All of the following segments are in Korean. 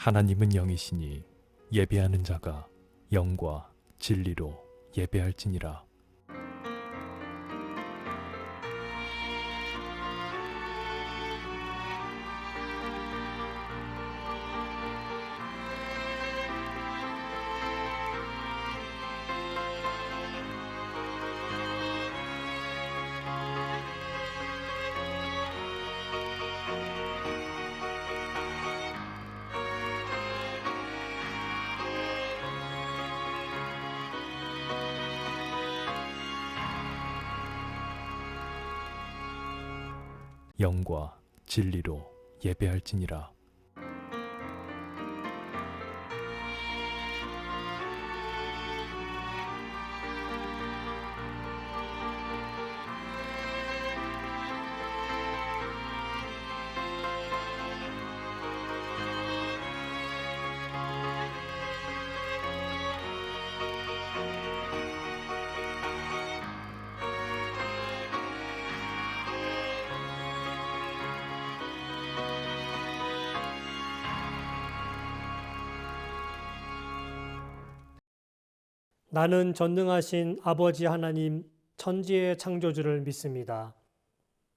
하나님은 영이시니 예배하는 자가 영과 진리로 예배할지니라. 영과 진리로 예배할지니라. 나는 전능하신 아버지 하나님 천지의 창조주를 믿습니다.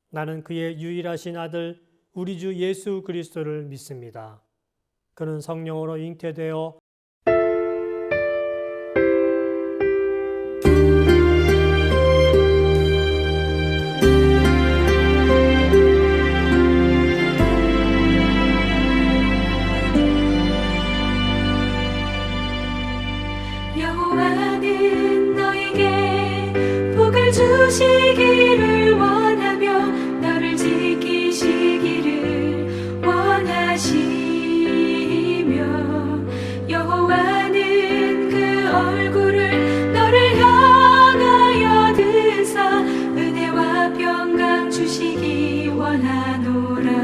나는 그의 유일하신 아들 우리 주 예수 그리스도를 믿습니다. 그는 성령으로 잉태되어 여호와는 너에게 복을 주시기를 원하며 너를 지키시기를 원하시며 여호와는 그 얼굴을 너를 향하여 드사 은혜와 평강 주시기 원하노라.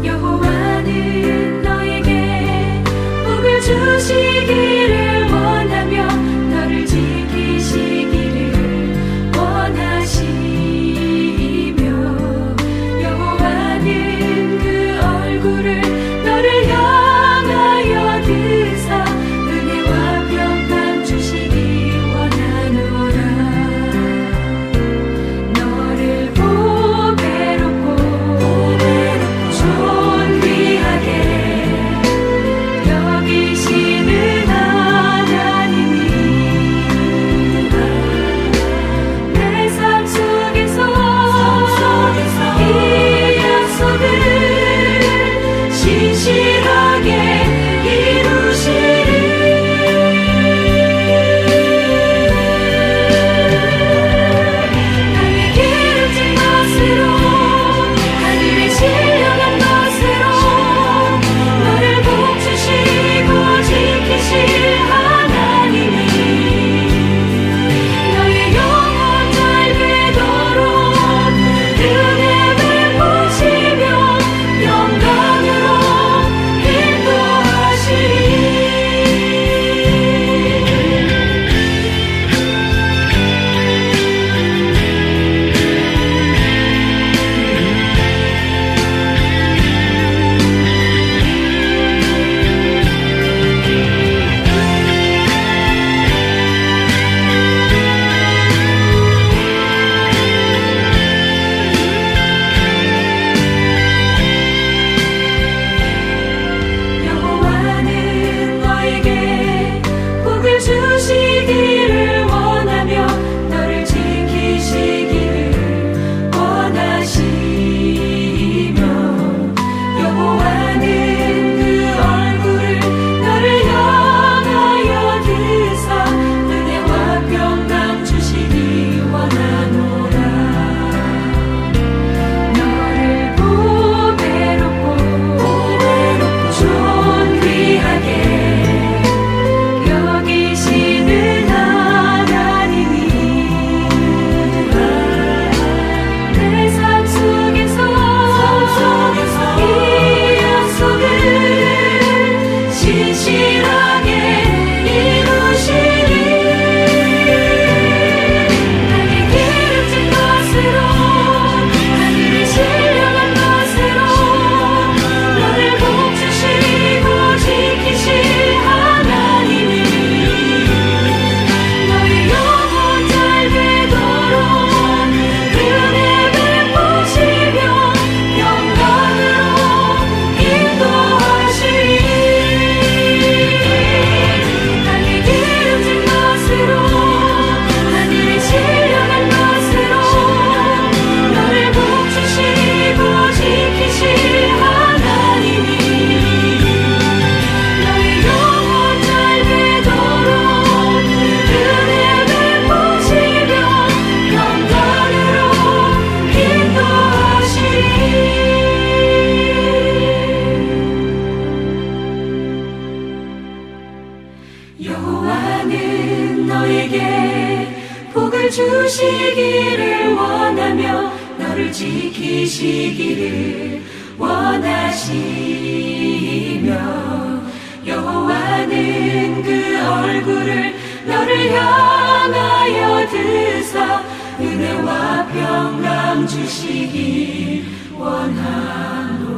여호와는 너에게 복을 주시기를 원하며 너를 지키시기를 원하시며 여호와는 그 얼굴을 너를 향하여 드사 은혜와 평강 주시기 원하노라. 너를 보배롭고 존귀하게 여기시는 하나님이라. 내 삶 속에서 이 약속을 신실하게 주시기를 원하며 너를 지키시기를 원하시며 여호와는 그 얼굴을 너를 향하여 드사 은혜와 평강 주시기 원하노라.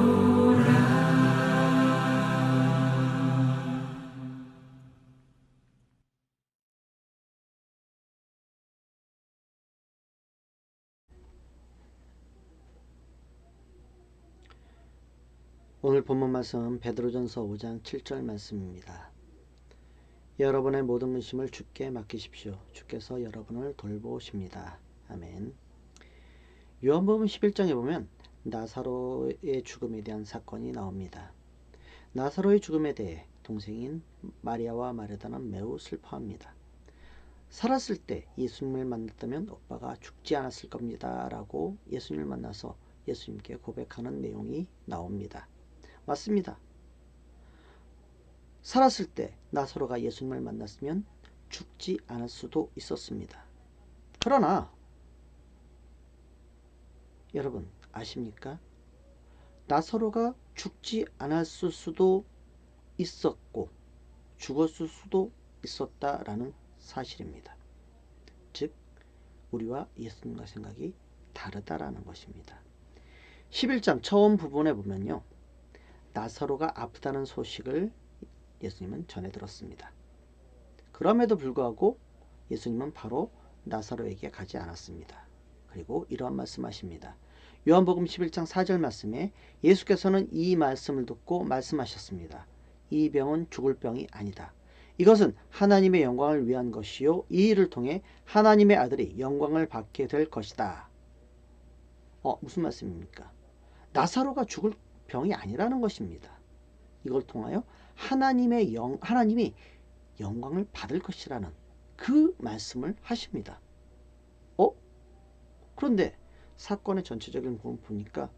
오늘 본문 말씀 베드로전서 5장 7절 말씀입니다. 여러분의 모든 근심을 주께 맡기십시오. 주께서 여러분을 돌보십니다. 아멘. 요한복음 11장에 보면 나사로의 죽음에 대한 사건이 나옵니다. 나사로의 죽음에 대해 동생인 마리아와 마르다는 매우 슬퍼합니다. 살았을 때 예수님을 만났다면 오빠가 죽지 않았을 겁니다 라고 예수님을 만나서 예수님께 고백하는 내용이 나옵니다. 맞습니다. 살았을 때 나사로가 예수님을 만났으면 죽지 않을 수도 있었습니다. 그러나 여러분 아십니까? 나사로가 죽지 않았을 수도 있었고 죽었을 수도 있었다라는 사실입니다. 즉 우리와 예수님과 생각이 다르다라는 것입니다. 11장 처음 부분에 보면요, 나사로가 아프다는 소식을 예수님은 전해 들었습니다. 그럼에도 불구하고 예수님은 바로 나사로에게 가지 않았습니다. 그리고 이러한 말씀하십니다. 요한복음 11장 4절 말씀에 예수께서는 이 말씀을 듣고 말씀하셨습니다. 이 병은 죽을 병이 아니다. 이것은 하나님의 영광을 위한 것이요 이 일을 통해 하나님의 아들이 영광을 받게 될 것이다. 무슨 말씀입니까? 나사로가 죽을 병이 아니라는 것입니다. 이걸 통하여 하나님이 영광을 받을 것이라는 그 말씀을 하십니다. 그런데 사건의 전체적인 부분 보니까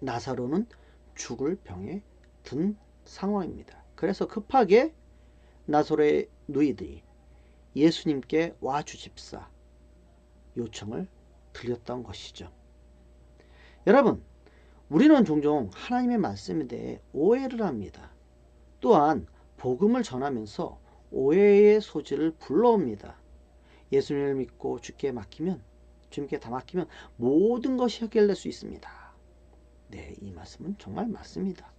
나사로는 죽을 병에 든 상황입니다. 그래서 급하게 나사로의 누이들이 예수님께 와 주십사 요청을 드렸던 것이죠. 여러분, 우리는 종종 하나님의 말씀에 대해 오해를 합니다. 또한 복음을 전하면서 오해의 소지를 불러옵니다. 예수님을 믿고 주께 다 맡기면 모든 것이 해결될 수 있습니다. 네, 이 말씀은 정말 맞습니다.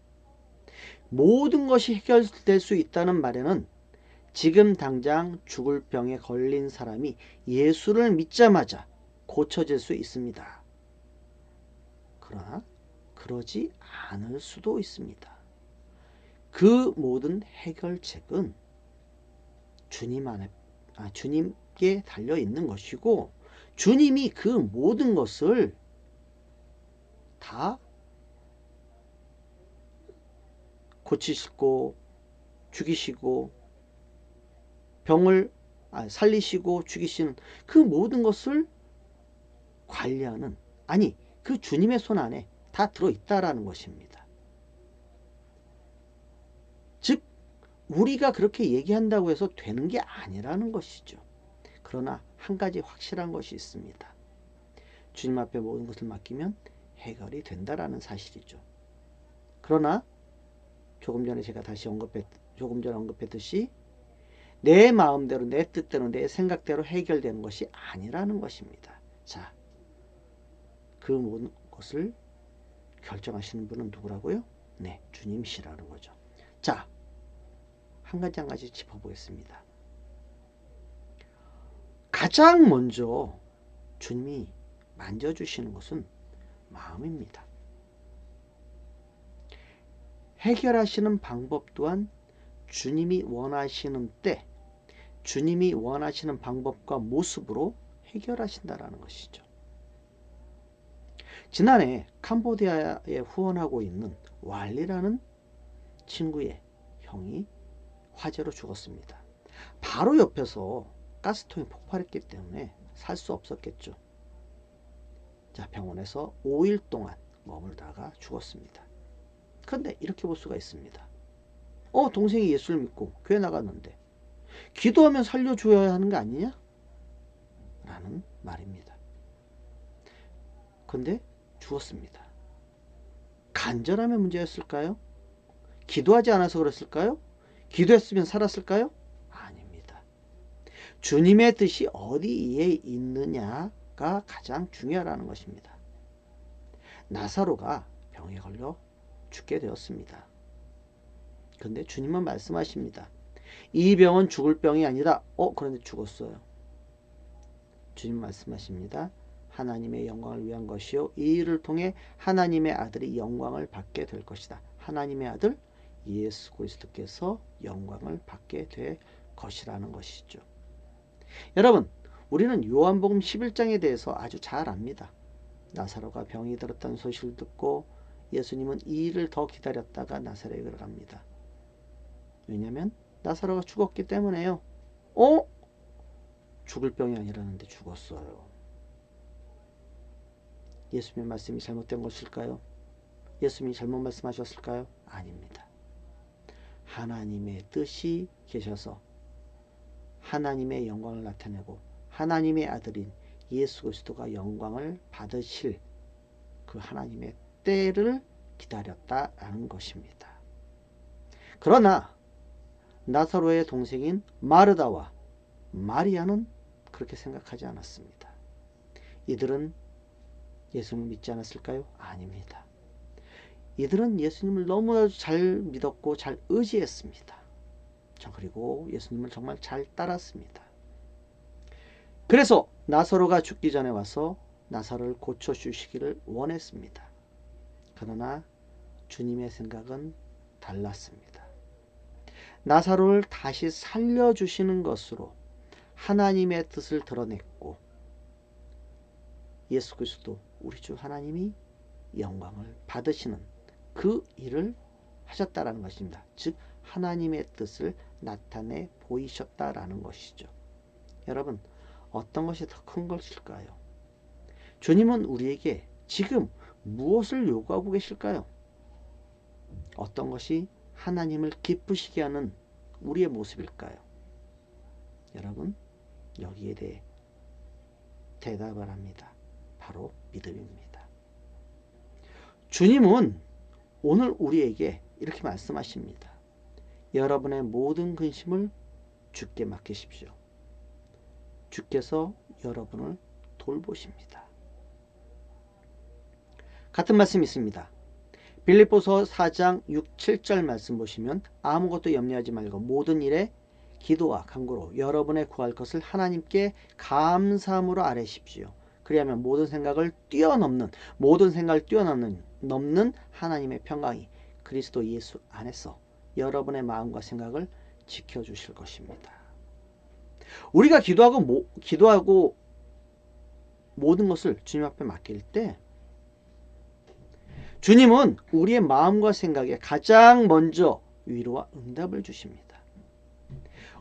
모든 것이 해결될 수 있다는 말에는 지금 당장 죽을 병에 걸린 사람이 예수를 믿자마자 고쳐질 수 있습니다. 그러나 그러지 않을 수도 있습니다. 그 모든 해결책은 주님께 달려 있는 것이고 주님이 그 모든 것을 다 고치시고 죽이시고 병을 살리시고 죽이시는 그 모든 것을 관리하는, 그 주님의 손 안에 다 들어있다라는 것입니다. 즉 우리가 그렇게 얘기한다고 해서 되는 게 아니라는 것이죠. 그러나 한 가지 확실한 것이 있습니다. 주님 앞에 모든 것을 맡기면 해결이 된다라는 사실이죠. 그러나 조금 전에 언급했듯이 내 마음대로, 내 뜻대로, 내 생각대로 해결되는 것이 아니라는 것입니다. 자, 그 모든 것을 결정하시는 분은 누구라고요? 네, 주님이시라는 거죠. 자, 한 가지 짚어보겠습니다. 가장 먼저 주님이 만져주시는 것은 마음입니다. 해결하시는 방법 또한 주님이 원하시는 때, 주님이 원하시는 방법과 모습으로 해결하신다라는 것이죠. 지난해 캄보디아에 후원하고 있는 왈리라는 친구의 형이 화재로 죽었습니다. 바로 옆에서 가스통이 폭발했기 때문에 살 수 없었겠죠. 자, 병원에서 5일 동안 머물다가 죽었습니다. 그런데 이렇게 볼 수가 있습니다. 동생이 예수를 믿고 교회 나갔는데 기도하면 살려줘야 하는 거 아니냐? 라는 말입니다. 근데 죽었습니다. 간절함의 문제였을까요? 기도하지 않아서 그랬을까요? 기도했으면 살았을까요? 아닙니다. 주님의 뜻이 어디에 있느냐가 가장 중요하다는 것입니다. 나사로가 병에 걸려 죽게 되었습니다. 그런데 주님은 말씀하십니다. 이 병은 죽을 병이 아니다. 그런데 죽었어요. 주님 말씀하십니다. 하나님의 영광을 위한 것이요 이 일을 통해 하나님의 아들이 영광을 받게 될 것이다. 하나님의 아들 예수 그리스도께서 영광을 받게 될 것이라는 것이죠. 여러분, 우리는 요한복음 11장에 대해서 아주 잘 압니다. 나사로가 병이 들었다는 소식을 듣고 예수님은 이 일을 더 기다렸다가 나사렛에 갑니다. 왜냐하면 나사로가 죽었기 때문에요. 죽을 병이 아니라는데 죽었어요. 예수님의 말씀이 잘못된 것일까요? 예수님이 잘못 말씀하셨을까요? 아닙니다. 하나님의 뜻이 계셔서 하나님의 영광을 나타내고 하나님의 아들인 예수 그리스도가 영광을 받으실 그 하나님의 때를 기다렸다라는 것입니다. 그러나 나사로의 동생인 마르다와 마리아는 그렇게 생각하지 않았습니다. 이들은 예수님을 믿지 않았을까요? 아닙니다. 이들은 예수님을 너무나도 잘 믿었고 잘 의지했습니다. 그리고 예수님을 정말 잘 따랐습니다. 그래서 나사로가 죽기 전에 와서 나사로를 고쳐주시기를 원했습니다. 그러나 주님의 생각은 달랐습니다. 나사로를 다시 살려주시는 것으로 하나님의 뜻을 드러냈고 예수 그리스도 우리 주 하나님이 영광을 받으시는 그 일을 하셨다라는 것입니다. 즉 하나님의 뜻을 나타내 보이셨다라는 것이죠. 여러분, 어떤 것이 더 큰 것일까요? 주님은 우리에게 지금 무엇을 요구하고 계실까요? 어떤 것이 하나님을 기쁘시게 하는 우리의 모습일까요? 여러분, 여기에 대해 대답을 합니다. 바로 믿음입니다. 주님은 오늘 우리에게 이렇게 말씀하십니다. 여러분의 모든 근심을 주께 맡기십시오. 주께서 여러분을 돌보십니다. 같은 말씀이 있습니다. 빌립보서 4장 6, 7절 말씀 보시면 아무것도 염려하지 말고 모든 일에 기도와 간구로 여러분의 구할 것을 하나님께 감사함으로 아뢰십시오. 그리하면 모든 생각을 뛰어넘는 하나님의 평강이 그리스도 예수 안에서 여러분의 마음과 생각을 지켜주실 것입니다. 우리가 기도하고 모든 것을 주님 앞에 맡길 때 주님은 우리의 마음과 생각에 가장 먼저 위로와 응답을 주십니다.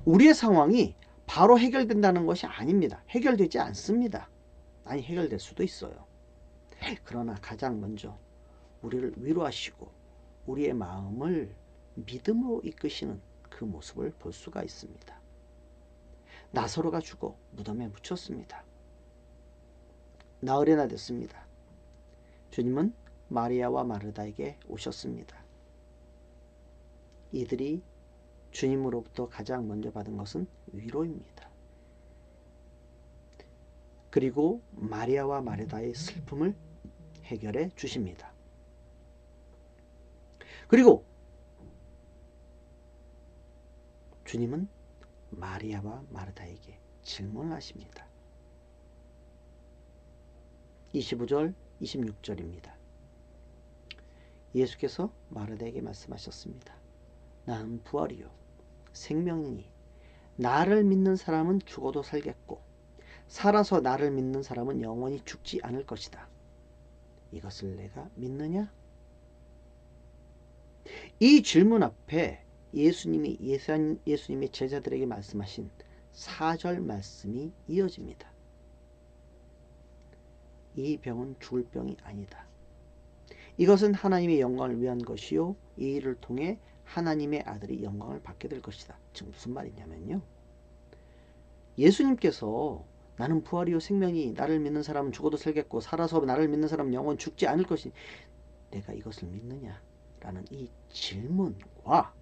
우리의 상황이 바로 해결된다는 것이 아닙니다. 해결되지 않습니다. 아니, 해결될 수도 있어요. 그러나 가장 먼저 우리를 위로하시고 우리의 마음을 믿음으로 이끄시는 그 모습을 볼 수가 있습니다. 나사로가 죽어 무덤에 묻혔습니다. 나흘이나 됐습니다. 주님은 마리아와 마르다에게 오셨습니다. 이들이 주님으로부터 가장 먼저 받은 것은 위로입니다. 그리고 마리아와 마르다의 슬픔을 해결해 주십니다. 그리고 주님은 마리아와 마르다에게 질문을 하십니다. 25절, 26절입니다. 예수께서 마르다에게 말씀하셨습니다. 나는 부활이요 생명이니 나를 믿는 사람은 죽어도 살겠고 살아서 나를 믿는 사람은 영원히 죽지 않을 것이다. 이것을 내가 믿느냐? 이 질문 앞에 예수님이 제자들에게 말씀하신 4절 말씀이 이어집니다. 이 병은 죽을 병이 아니다. 이것은 하나님의 영광을 위한 것이요 이 일을 통해 하나님의 아들이 영광을 받게 될 것이다. 지금 무슨 말이냐면요, 예수님께서 나는 부활이요 생명이 나를 믿는 사람은 죽어도 살겠고 살아서 나를 믿는 사람은 영원 죽지 않을 것이니 내가 이것을 믿느냐? 라는 이 질문과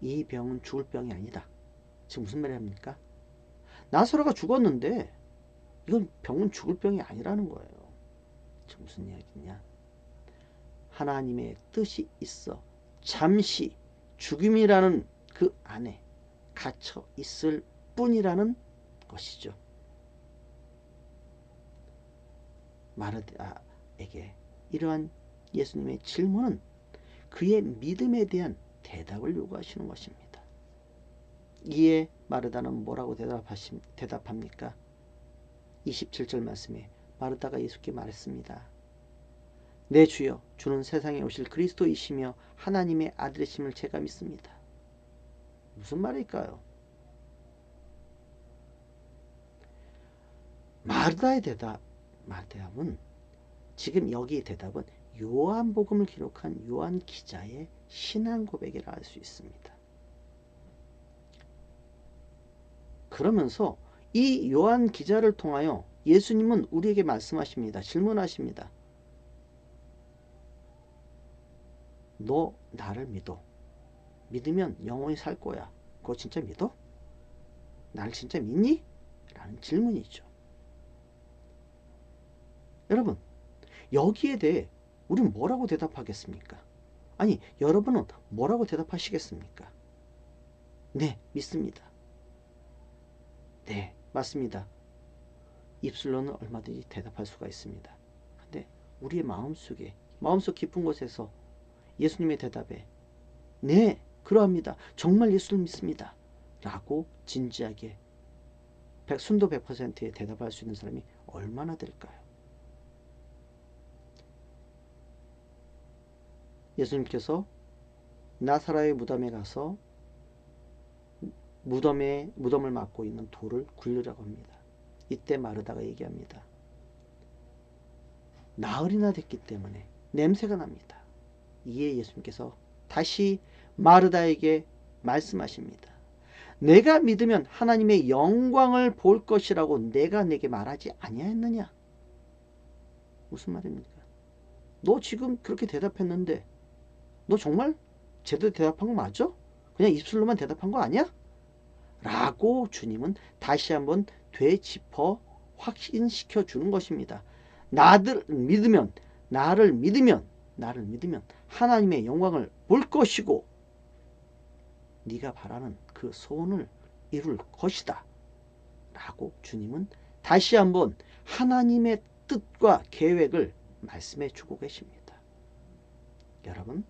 이 병은 죽을 병이 아니다. 지금 무슨 말을 합니까? 나사로가 죽었는데 이건 병은 죽을 병이 아니라는 거예요. 지금 무슨 이야기냐? 하나님의 뜻이 있어 잠시 죽음이라는 그 안에 갇혀 있을 뿐이라는 것이죠. 마르다에게 이러한 예수님의 질문은 그의 믿음에 대한 대답을 요구하시는 것입니다. 이에 마르다는 뭐라고 대답합니까? 27절 말씀에 마르다가 예수께 말했습니다. 내 주여, 주는 세상에 오실 그리스도이시며 하나님의 아들이심을 제가 믿습니다. 무슨 말일까요? 마르다의 대답은 지금 여기의 대답은 요한복음을 기록한 요한 기자의 신앙 고백이라 할 수 있습니다. 그러면서 이 요한 기자를 통하여 예수님은 우리에게 말씀하십니다. 질문하십니다. 너 나를 믿어. 믿으면 영원히 살 거야. 그거 진짜 믿어? 나를 진짜 믿니? 라는 질문이죠. 여러분, 여기에 대해 우리는 뭐라고 대답하겠습니까? 아니, 여러분은 뭐라고 대답하시겠습니까? 네, 믿습니다. 네, 맞습니다. 입술로는 얼마든지 대답할 수가 있습니다. 근데 우리의 마음속 깊은 곳에서 예수님의 대답에 네, 그러합니다. 정말 예수를 믿습니다. 라고 진지하게 순도 100%에 대답할 수 있는 사람이 얼마나 될까요? 예수님께서 나사로의 무덤에 가서 무덤을 막고 있는 돌을 굴리라고 합니다. 이때 마르다가 얘기합니다. 나흘이나 됐기 때문에 냄새가 납니다. 이에 예수님께서 다시 마르다에게 말씀하십니다. 내가 믿으면 하나님의 영광을 볼 것이라고 내가 내게 말하지 아니하였느냐? 무슨 말입니까? 너 지금 그렇게 대답했는데 너 정말 제대로 대답한 거 맞아? 그냥 입술로만 대답한 거 아니야? 라고 주님은 다시 한번 되짚어 확신시켜 주는 것입니다. 나를 믿으면 하나님의 영광을 볼 것이고 네가 바라는 그 소원을 이룰 것이다. 라고 주님은 다시 한번 하나님의 뜻과 계획을 말씀해 주고 계십니다. 여러분,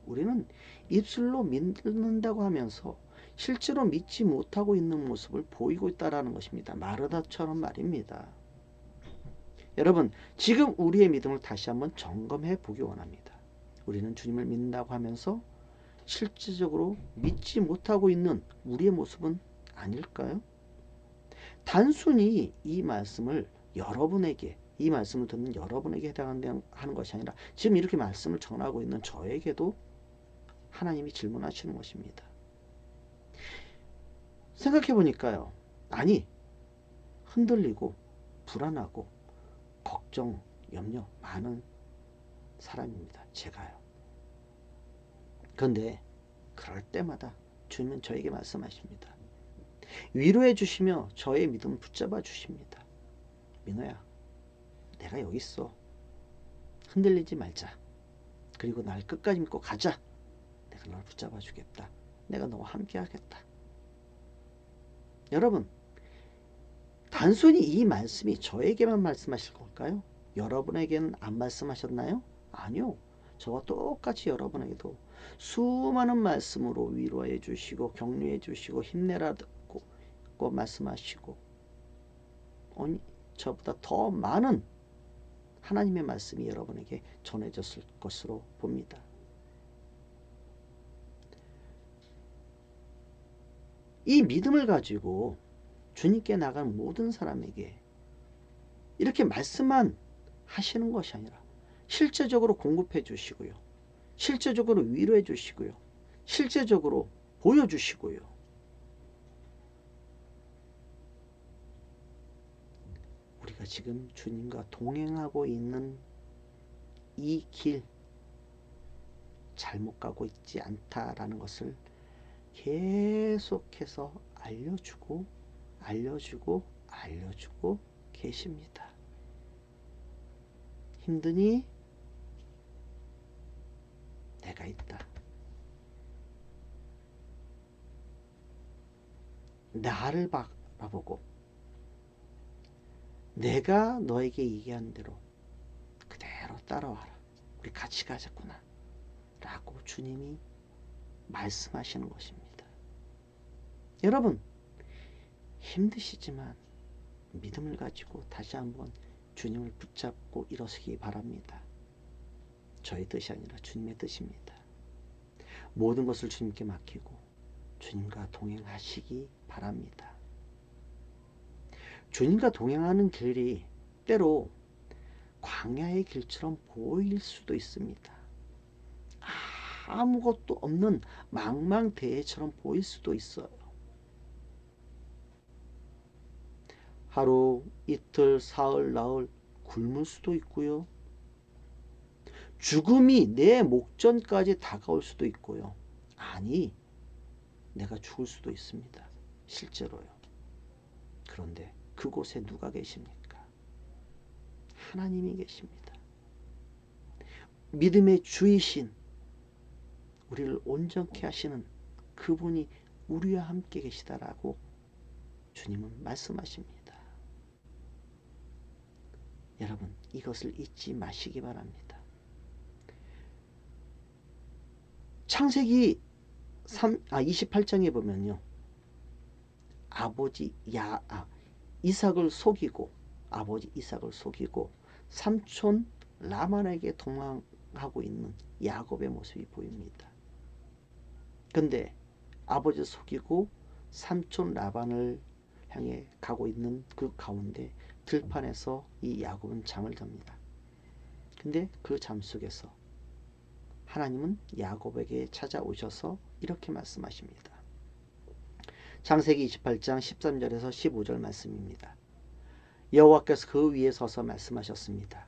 우리는 입술로 믿는다고 하면서 실제로 믿지 못하고 있는 모습을 보이고 있다는 것입니다. 마르다처럼 말입니다. 여러분, 지금 우리의 믿음을 다시 한번 점검해 보기 원합니다. 우리는 주님을 믿는다고 하면서 실질적으로 믿지 못하고 있는 우리의 모습은 아닐까요? 단순히 이 말씀을 듣는 여러분에게 해당하는 것이 아니라 지금 이렇게 말씀을 전하고 있는 저에게도 하나님이 질문하시는 것입니다. 생각해 보니까요. 아니, 흔들리고 불안하고 걱정, 염려 많은 사람입니다. 제가요. 그런데 그럴 때마다 주님은 저에게 말씀하십니다. 위로해 주시며 저의 믿음을 붙잡아 주십니다. 민호야, 내가 여기 있어. 흔들리지 말자. 그리고 날 끝까지 믿고 가자. 내가 널 붙잡아 주겠다. 내가 너와 함께 하겠다. 여러분, 단순히 이 말씀이 저에게만 말씀하실 걸까요? 여러분에게는 안 말씀하셨나요? 아니요. 저와 똑같이 여러분에게도 수많은 말씀으로 위로해 주시고 격려해 주시고 힘내라고 말씀하시고 저보다 더 많은 하나님의 말씀이 여러분에게 전해졌을 것으로 봅니다. 이 믿음을 가지고 주님께 나간 모든 사람에게 이렇게 말씀만 하시는 것이 아니라 실제적으로 공급해 주시고요. 실제적으로 위로해 주시고요. 실제적으로 보여주시고요. 지금 주님과 동행하고 있는 이 길 잘못 가고 있지 않다라는 것을 계속해서 알려주고 계십니다. 힘드니? 내가 있다. 나를 바라보고 내가 너에게 얘기한 대로 그대로 따라와라. 우리 같이 가자꾸나 라고 주님이 말씀하시는 것입니다. 여러분, 힘드시지만 믿음을 가지고 다시 한번 주님을 붙잡고 일어서기 바랍니다. 저의 뜻이 아니라 주님의 뜻입니다. 모든 것을 주님께 맡기고 주님과 동행하시기 바랍니다. 주님과 동행하는 길이 때로 광야의 길처럼 보일 수도 있습니다. 아무것도 없는 망망대해처럼 보일 수도 있어요. 하루, 이틀, 사흘, 나흘 굶을 수도 있고요. 죽음이 내 목전까지 다가올 수도 있고요. 아니, 내가 죽을 수도 있습니다. 실제로요. 그런데 그곳에 누가 계십니까? 하나님이 계십니다. 믿음의 주이신 우리를 온전케 하시는 그분이 우리와 함께 계시다라고 주님은 말씀하십니다. 여러분, 이것을 잊지 마시기 바랍니다. 창세기 28장에 보면요, 아버지 이삭을 속이고 삼촌 라반에게 동행하고 있는 야곱의 모습이 보입니다. 근데 아버지 속이고 삼촌 라반을 향해 가고 있는 그 가운데 들판에서 이 야곱은 잠을 잡니다. 근데 그 잠 속에서 하나님은 야곱에게 찾아오셔서 이렇게 말씀하십니다. 창세기 28장 13절에서 15절 말씀입니다. 여호와께서 그 위에 서서 말씀하셨습니다.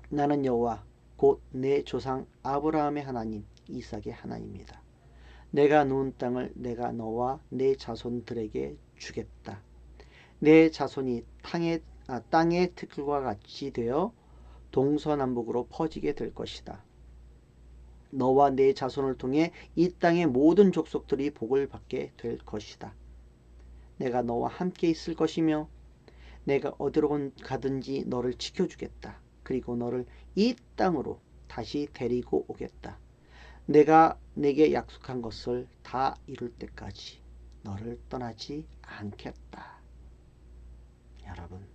나는 여호와 곧 내 조상 아브라함의 하나님 이삭의 하나님이다. 내가 누운 땅을 내가 너와 내 자손들에게 주겠다. 내 자손이 땅의 티끌과 같이 되어 동서남북으로 퍼지게 될 것이다. 너와 내 자손을 통해 이 땅의 모든 족속들이 복을 받게 될 것이다. 내가 너와 함께 있을 것이며 내가 어디로 가든지 너를 지켜주겠다. 그리고 너를 이 땅으로 다시 데리고 오겠다. 내가 내게 약속한 것을 다 이룰 때까지 너를 떠나지 않겠다. 여러분,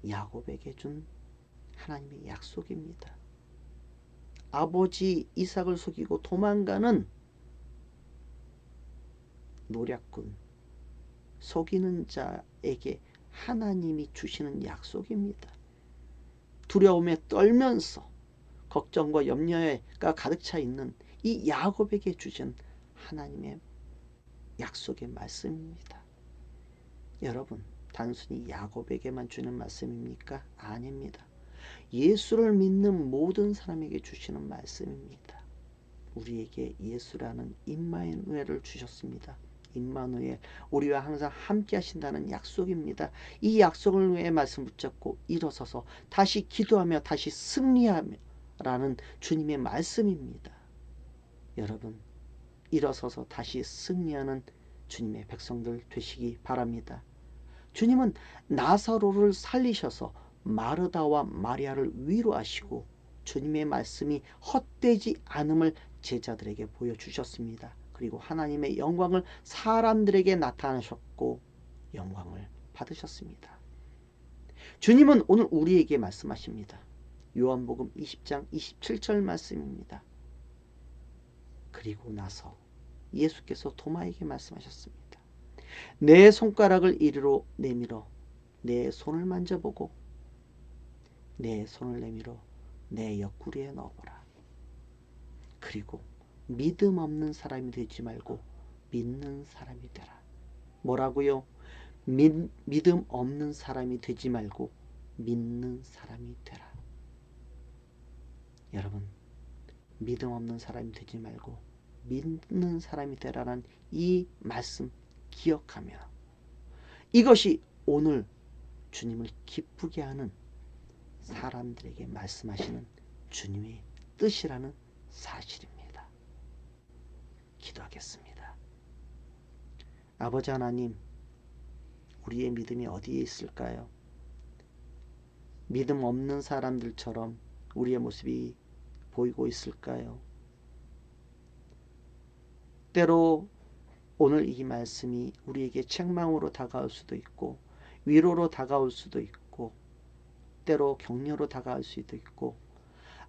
야곱에게 준 하나님의 약속입니다. 아버지 이삭을 속이고 도망가는 노략군, 속이는 자에게 하나님이 주시는 약속입니다. 두려움에 떨면서 걱정과 염려가 가득 차 있는 이 야곱에게 주신 하나님의 약속의 말씀입니다. 여러분, 단순히 야곱에게만 주는 말씀입니까? 아닙니다. 예수를 믿는 모든 사람에게 주시는 말씀입니다. 우리에게 예수라는 임마누엘을 주셨습니다. 임마누엘, 우리와 항상 함께 하신다는 약속입니다. 이 약속을 위해 말씀 붙잡고 일어서서 다시 기도하며 다시 승리하며라는 주님의 말씀입니다. 여러분, 일어서서 다시 승리하는 주님의 백성들 되시기 바랍니다. 주님은 나사로를 살리셔서 마르다와 마리아를 위로하시고 주님의 말씀이 헛되지 않음을 제자들에게 보여주셨습니다. 그리고 하나님의 영광을 사람들에게 나타내셨고 영광을 받으셨습니다. 주님은 오늘 우리에게 말씀하십니다. 요한복음 20장 27절 말씀입니다. 그리고 나서 예수께서 도마에게 말씀하셨습니다. 내 손가락을 이리로 내밀어 내 손을 만져보고 내 손을 내밀어 내 옆구리에 넣어보라. 그리고 믿음 없는 사람이 되지 말고 믿는 사람이 되라. 뭐라고요? 믿음 없는 사람이 되지 말고 믿는 사람이 되라. 여러분, 믿음 없는 사람이 되지 말고 믿는 사람이 되라는 이 말씀 기억하며 이것이 오늘 주님을 기쁘게 하는 사람들에게 말씀하시는 주님의 뜻이라는 사실입니다. 기도하겠습니다. 아버지 하나님, 우리의 믿음이 어디에 있을까요? 믿음 없는 사람들처럼 우리의 모습이 보이고 있을까요? 때로 오늘 이 말씀이 우리에게 책망으로 다가올 수도 있고 위로로 다가올 수도 있고 때로 격려로 다가올 수도 있고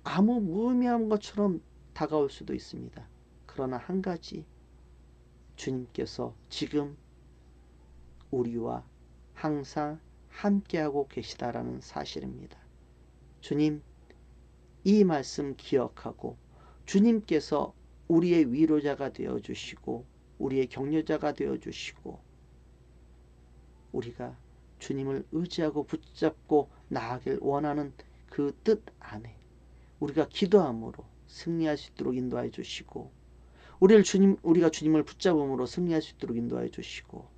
아무 무의미한 것처럼 다가올 수도 있습니다. 그러나 한 가지, 주님께서 지금 우리와 항상 함께하고 계시다라는 사실입니다. 주님, 이 말씀 기억하고 주님께서 우리의 위로자가 되어주시고 우리의 격려자가 되어주시고 우리가 주님을 의지하고 붙잡고 나아가길 원하는 그 뜻 안에 우리가 기도함으로 승리할 수 있도록 인도하여 주시고 우리가 주님을 붙잡음으로 승리할 수 있도록 인도하여 주시고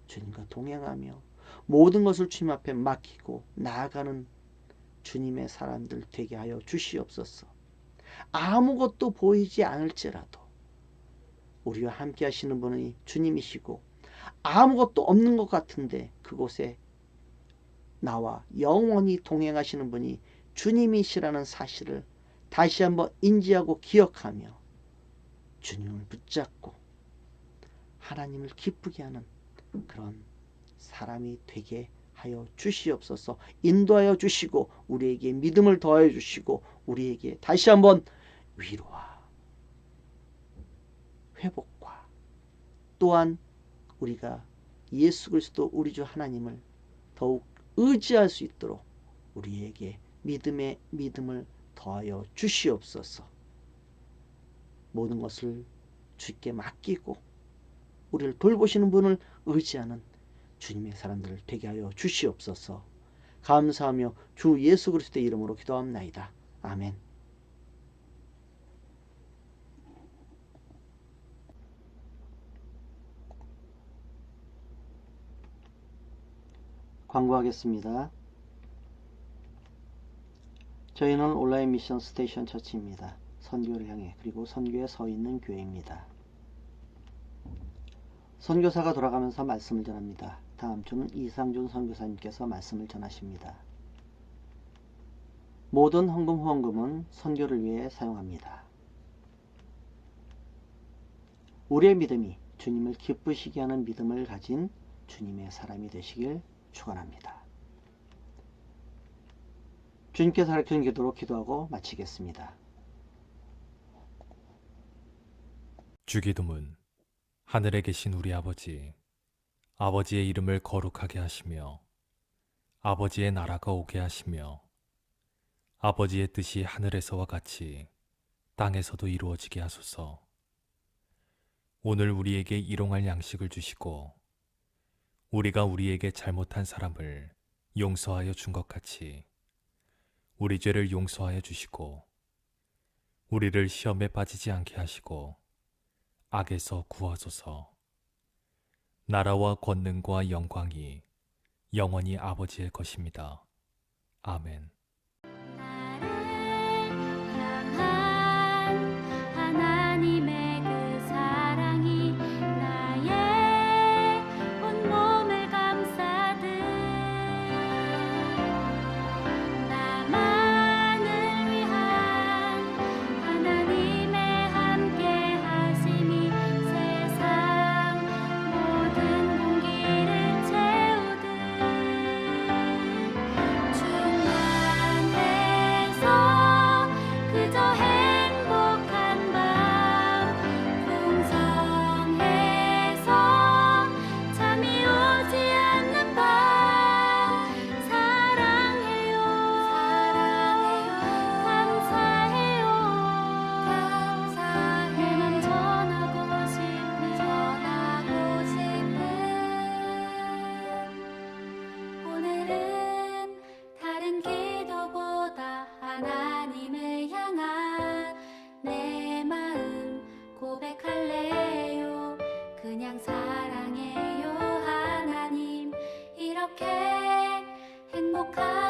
주님과 동행하며 모든 것을 주님 앞에 맡기고 나아가는 주님의 사람들 되게 하여 주시옵소서. 아무것도 보이지 않을지라도 우리와 함께 하시는 분이 주님이시고 아무것도 없는 것 같은데 그곳에 나와 영원히 동행하시는 분이 주님이시라는 사실을 다시 한번 인지하고 기억하며 주님을 붙잡고 하나님을 기쁘게 하는 그런 사람이 되게 하여 주시옵소서. 인도하여 주시고 우리에게 믿음을 더하여 주시고 우리에게 다시 한번 위로와 회복과 또한 우리가 예수 그리스도 우리 주 하나님을 더욱 의지할 수 있도록 우리에게 믿음의 믿음을 더하여 주시옵소서. 모든 것을 주께 맡기고 우리를 돌보시는 분을 의지하는 주님의 사람들을 되게 하여 주시옵소서. 감사하며 주 예수 그리스도의 이름으로 기도합나이다. 아멘. 광고하겠습니다. 저희는 온라인 미션 스테이션 처치입니다. 선교를 향해 그리고 선교에 서 있는 교회입니다. 선교사가 돌아가면서 말씀을 전합니다. 다음 주는 이상준 선교사님께서 말씀을 전하십니다. 모든 헌금 후원금은 선교를 위해 사용합니다. 우리의 믿음이 주님을 기쁘시게 하는 믿음을 가진 주님의 사람이 되시길 축원합니다. 주님께서 가르치는 기도로 기도하고 마치겠습니다. 주기도문. 하늘에 계신 우리 아버지, 아버지의 이름을 거룩하게 하시며 아버지의 나라가 오게 하시며 아버지의 뜻이 하늘에서와 같이 땅에서도 이루어지게 하소서. 오늘 우리에게 일용할 양식을 주시고 우리가 우리에게 잘못한 사람을 용서하여 준 것 같이 우리 죄를 용서하여 주시고 우리를 시험에 빠지지 않게 하시고 악에서 구하소서. 나라와 권능과 영광이 영원히 아버지의 것입니다. 아멘. 하나님의 그 사랑이 나의 온몸을 감싸듯 나만을 위한 하나님의 함께 하심이 세상 모든 공기를 채우듯 충만해서 그저 행복한 밤 풍성해서 잠이 오지 않는 밤 사랑해요 감사해요 내맘 전하고 싶은 행복한